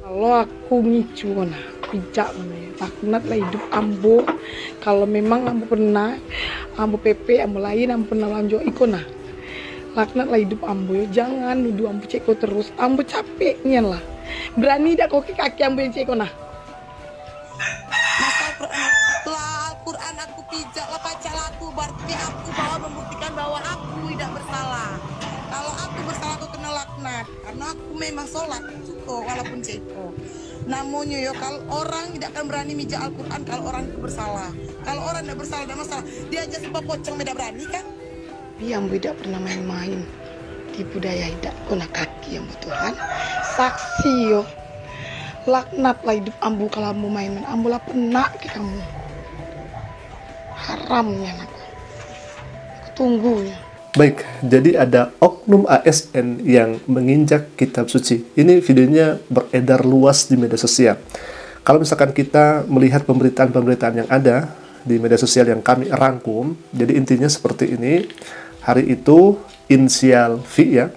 Kalau aku ngicu nah, pijak mana, laknat lah hidup ambo. Kalau memang ambo pernah, ambo PP, ambo lain, ambo pernah lanjut ikut nah. Laknat lah hidup ambo, jangan nuduh ambo ceko terus, ambo capeknya lah. Berani dak kau ke kaki ambo yang ceko nah. Masa Al-Quran aku pijak lah pacar aku, berarti aku bahwa membuktikan bahwa aku tidak bersalah. Kalau aku bersalah aku kena laknat, karena aku memang sholat cukup walaupun ceko. Namunnya yo kalau orang tidak akan berani mijak Al-Quran kalau orang itu bersalah. Kalau orang tidak bersalah tidak masalah, dia aja sebab pocong tidak berani kan? Yang tidak pernah main-main di budaya hidup kena kaki yang Tuhan. Saksi yo. Laknat lah hidup ambu kalau ambu main-main. Ambu lah pernah ke kamu. Haramnya nak. Tunggunya. Baik, jadi ada oknum ASN yang menginjak kitab suci. Ini videonya beredar luas di media sosial. Kalau misalkan kita melihat pemberitaan-pemberitaan yang ada di media sosial yang kami rangkum, jadi intinya seperti ini. Hari itu inisial V ya,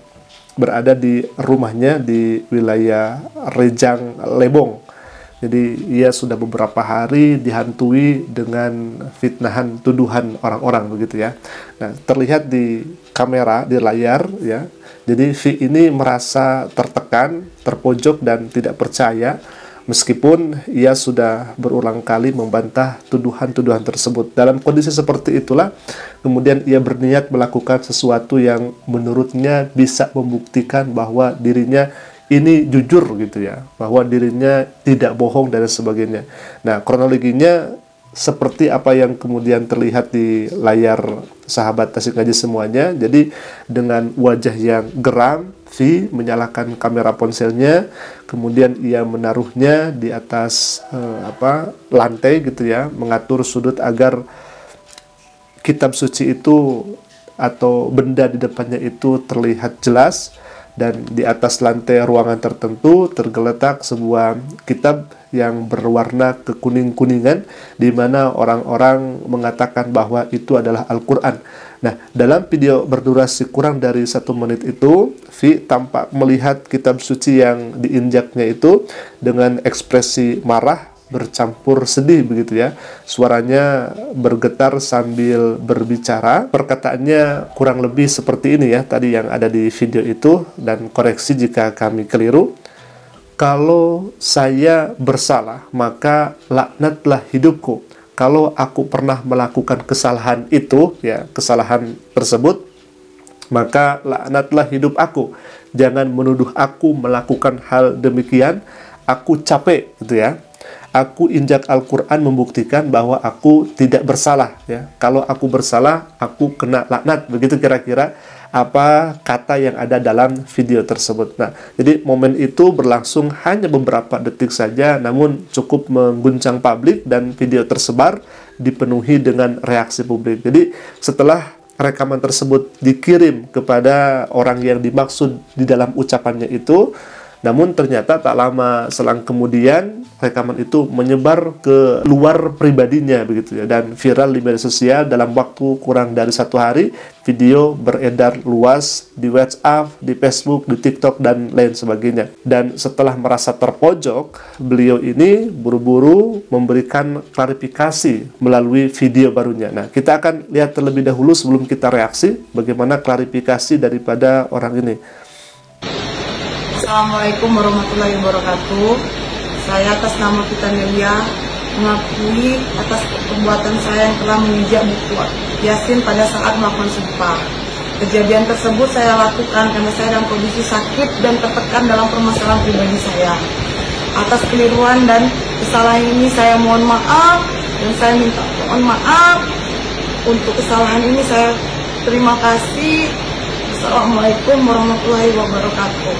berada di rumahnya di wilayah Rejang Lebong. Jadi ia sudah beberapa hari dihantui dengan fitnahan tuduhan orang-orang begitu ya. Nah, terlihat di kamera di layar ya. Jadi V ini merasa tertekan, terpojok dan tidak percaya meskipun ia sudah berulang kali membantah tuduhan-tuduhan tersebut. Dalam kondisi seperti itulah kemudian ia berniat melakukan sesuatu yang menurutnya bisa membuktikan bahwa dirinya ini jujur gitu ya, bahwa dirinya tidak bohong dan sebagainya. Nah, kronologinya seperti apa yang kemudian terlihat di layar sahabat Tasik Ngaji semuanya. Jadi dengan wajah yang geram, V menyalakan kamera ponselnya, kemudian ia menaruhnya di atas lantai gitu ya, mengatur sudut agar kitab suci itu atau benda di depannya itu terlihat jelas. Dan di atas lantai ruangan tertentu tergeletak sebuah kitab yang berwarna kekuning-kuningan, di mana orang-orang mengatakan bahwa itu adalah Al-Quran. Nah, dalam video berdurasi kurang dari 1 menit itu, V tampak melihat kitab suci yang diinjaknya itu dengan ekspresi marah, bercampur sedih begitu ya. Suaranya bergetar sambil berbicara. Perkataannya kurang lebih seperti ini ya, tadi yang ada di video itu, dan koreksi jika kami keliru. Kalau saya bersalah, maka laknatlah hidupku. Kalau aku pernah melakukan kesalahan itu, ya, kesalahan tersebut, maka laknatlah hidup aku. Jangan menuduh aku melakukan hal demikian. Aku capek gitu ya. Aku injak Al-Quran membuktikan bahwa aku tidak bersalah ya. Kalau aku bersalah, aku kena laknat. Begitu kira-kira apa kata yang ada dalam video tersebut. Nah, jadi momen itu berlangsung hanya beberapa detik saja, namun cukup mengguncang publik dan video tersebar dipenuhi dengan reaksi publik. Jadi setelah rekaman tersebut dikirim kepada orang yang dimaksud di dalam ucapannya itu, namun ternyata tak lama selang kemudian rekaman itu menyebar ke luar pribadinya begitu ya, dan viral di media sosial dalam waktu kurang dari 1 hari. Video beredar luas di WhatsApp, di Facebook, di TikTok dan lain sebagainya. Dan setelah merasa terpojok, beliau ini buru-buru memberikan klarifikasi melalui video barunya. Nah, kita akan lihat terlebih dahulu sebelum kita reaksi bagaimana klarifikasi daripada orang ini. Assalamualaikum warahmatullahi wabarakatuh. Saya atas nama Vita Melia mengakui atas perbuatan saya yang telah menginjak buku Yasin pada saat melakukan sumpah. Kejadian tersebut saya lakukan karena saya dalam kondisi sakit dan tertekan dalam permasalahan pribadi saya. Atas keliruan dan kesalahan ini saya mohon maaf, dan saya minta mohon maaf untuk kesalahan ini. Saya terima kasih. Assalamualaikum warahmatullahi wabarakatuh.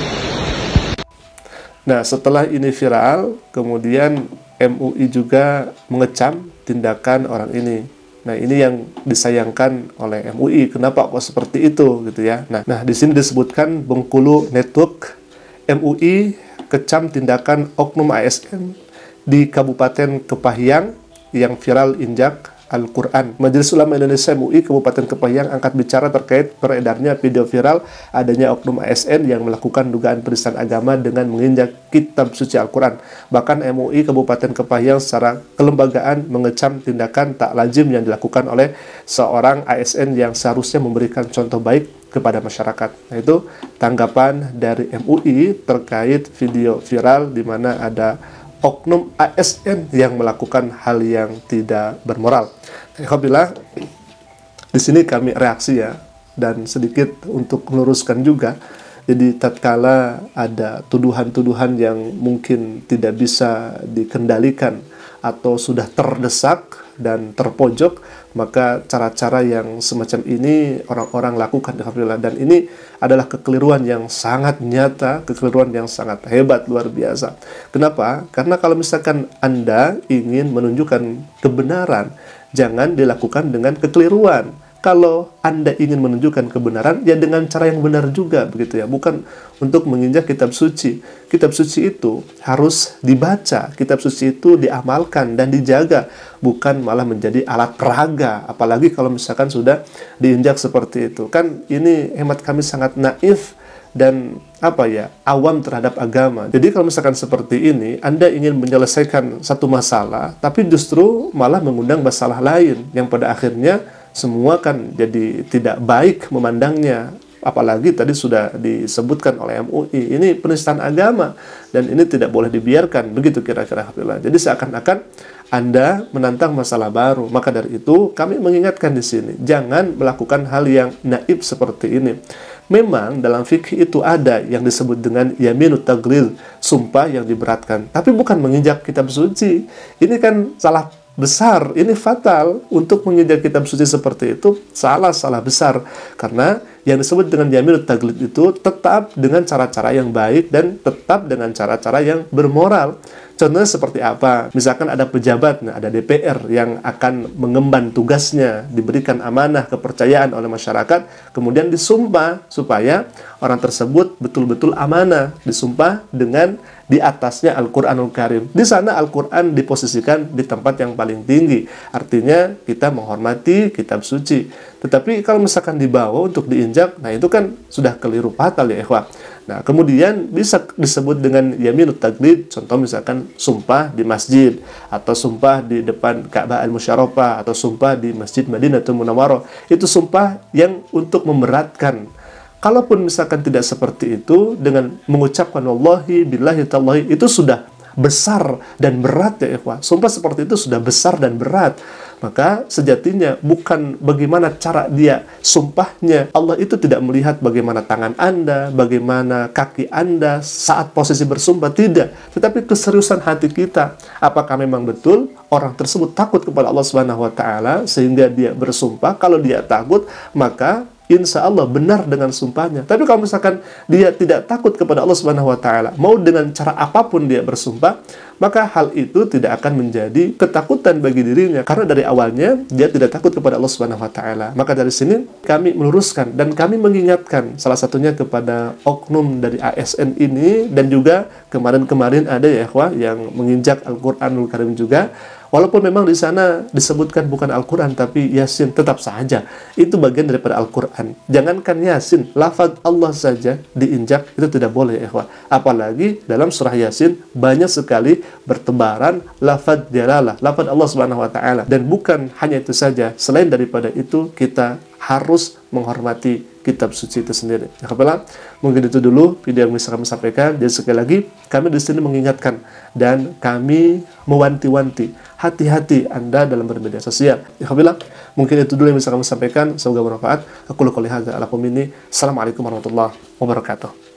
Nah, setelah ini viral, kemudian MUI juga mengecam tindakan orang ini. Nah, ini yang disayangkan oleh MUI. Kenapa kok seperti itu gitu ya? Nah, di sini disebutkan Bengkulu Network MUI kecam tindakan oknum ASN di Kabupaten Kepahyang yang viral injak Al-Quran. Majelis Ulama Indonesia MUI Kabupaten Kepahyang angkat bicara terkait beredarnya video viral adanya oknum ASN yang melakukan dugaan penistaan agama dengan menginjak kitab suci Al-Quran. Bahkan MUI Kabupaten Kepahyang secara kelembagaan mengecam tindakan tak lazim yang dilakukan oleh seorang ASN yang seharusnya memberikan contoh baik kepada masyarakat. Nah, itu tanggapan dari MUI terkait video viral di mana ada oknum ASN yang melakukan hal yang tidak bermoral. Alhamdulillah, di sini kami reaksi ya, dan sedikit untuk meluruskan juga. Jadi tatkala ada tuduhan-tuduhan yang mungkin tidak bisa dikendalikan atau sudah terdesak dan terpojok, maka cara-cara yang semacam ini orang-orang lakukan, alhamdulillah. Dan ini adalah kekeliruan yang sangat nyata, kekeliruan yang sangat hebat, luar biasa. Kenapa? Karena kalau misalkan Anda ingin menunjukkan kebenaran, jangan dilakukan dengan kekeliruan. Kalau Anda ingin menunjukkan kebenaran, ya dengan cara yang benar juga, begitu ya. Bukan untuk menginjak kitab suci. Kitab suci itu harus dibaca, kitab suci itu diamalkan dan dijaga, bukan malah menjadi alat peraga. Apalagi kalau misalkan sudah diinjak seperti itu. Kan ini hemat kami sangat naif dan awam terhadap agama. Jadi kalau misalkan seperti ini, Anda ingin menyelesaikan satu masalah, tapi justru malah mengundang masalah lain yang pada akhirnya semua kan jadi tidak baik memandangnya. Apalagi tadi sudah disebutkan oleh MUI, ini penistaan agama dan ini tidak boleh dibiarkan, begitu kira-kira. Jadi seakan-akan Anda menantang masalah baru. Maka dari itu kami mengingatkan di sini, jangan melakukan hal yang naif seperti ini. Memang dalam fikih itu ada yang disebut dengan yaminut taglil, sumpah yang diberatkan, tapi bukan menginjak kitab suci. Ini kan salah besar, ini fatal. Untuk menginjak kitab suci seperti itu salah besar, karena yang disebut dengan yaminut taglid itu tetap dengan cara-cara yang baik dan tetap dengan cara-cara yang bermoral. Contohnya seperti apa? Misalkan ada pejabat, ada DPR yang akan mengemban tugasnya, diberikan amanah kepercayaan oleh masyarakat, kemudian disumpah supaya orang tersebut betul-betul amanah, disumpah dengan di atasnya Al-Quranul Karim. Di sana Al-Quran diposisikan di tempat yang paling tinggi. Artinya kita menghormati kitab suci. Tetapi kalau misalkan dibawa untuk diinjak, nah itu kan sudah keliru fatal ya ikhwah. Nah, kemudian bisa disebut dengan yaminut taglid, contoh misalkan sumpah di masjid, atau sumpah di depan Ka'bah Al-Musyarrafah, atau sumpah di Masjid Madinatul Munawwarah. Itu sumpah yang untuk memberatkan. Kalaupun misalkan tidak seperti itu, dengan mengucapkan wallahi, billahi, tallahi, itu sudah besar dan berat ya ikhwah. Sumpah seperti itu sudah besar dan berat. Maka sejatinya bukan bagaimana cara dia sumpahnya. Allah itu tidak melihat bagaimana tangan Anda, bagaimana kaki Anda saat posisi bersumpah, tidak. Tetapi keseriusan hati kita. Apakah memang betul orang tersebut takut kepada Allah Subhanahu wa taala sehingga dia bersumpah? Kalau dia takut, maka insya Allah benar dengan sumpahnya. Tapi kalau misalkan dia tidak takut kepada Allah Subhanahu wa taala, mau dengan cara apapun dia bersumpah, maka hal itu tidak akan menjadi ketakutan bagi dirinya, karena dari awalnya dia tidak takut kepada Allah Subhanahu wa taala. Maka dari sini kami meluruskan dan kami mengingatkan salah satunya kepada oknum dari ASN ini, dan juga kemarin-kemarin ada ya ikhwah yang menginjak Al-Qur'anul Karim juga. Walaupun memang di sana disebutkan bukan Al-Quran, tapi Yasin, tetap saja itu bagian daripada Al-Quran. Jangankan Yasin, lafaz Allah saja diinjak, itu tidak boleh ya ikhwah. Apalagi dalam surah Yasin banyak sekali bertebaran lafaz jalalah, lafaz Allah Subhanahu wa taala. Dan bukan hanya itu saja, selain daripada itu kita harus menghormati kitab suci itu sendiri. Alhamdulillah, mungkin itu dulu video yang bisa kami sampaikan. Dan sekali lagi kami di sini mengingatkan dan kami mewanti-wanti, hati-hati Anda dalam bermedia sosial. Alhamdulillah, mungkin itu dulu yang bisa kami sampaikan. Semoga bermanfaat. Aku qouli hadza ala qaum minni. Assalamualaikum warahmatullahi wabarakatuh.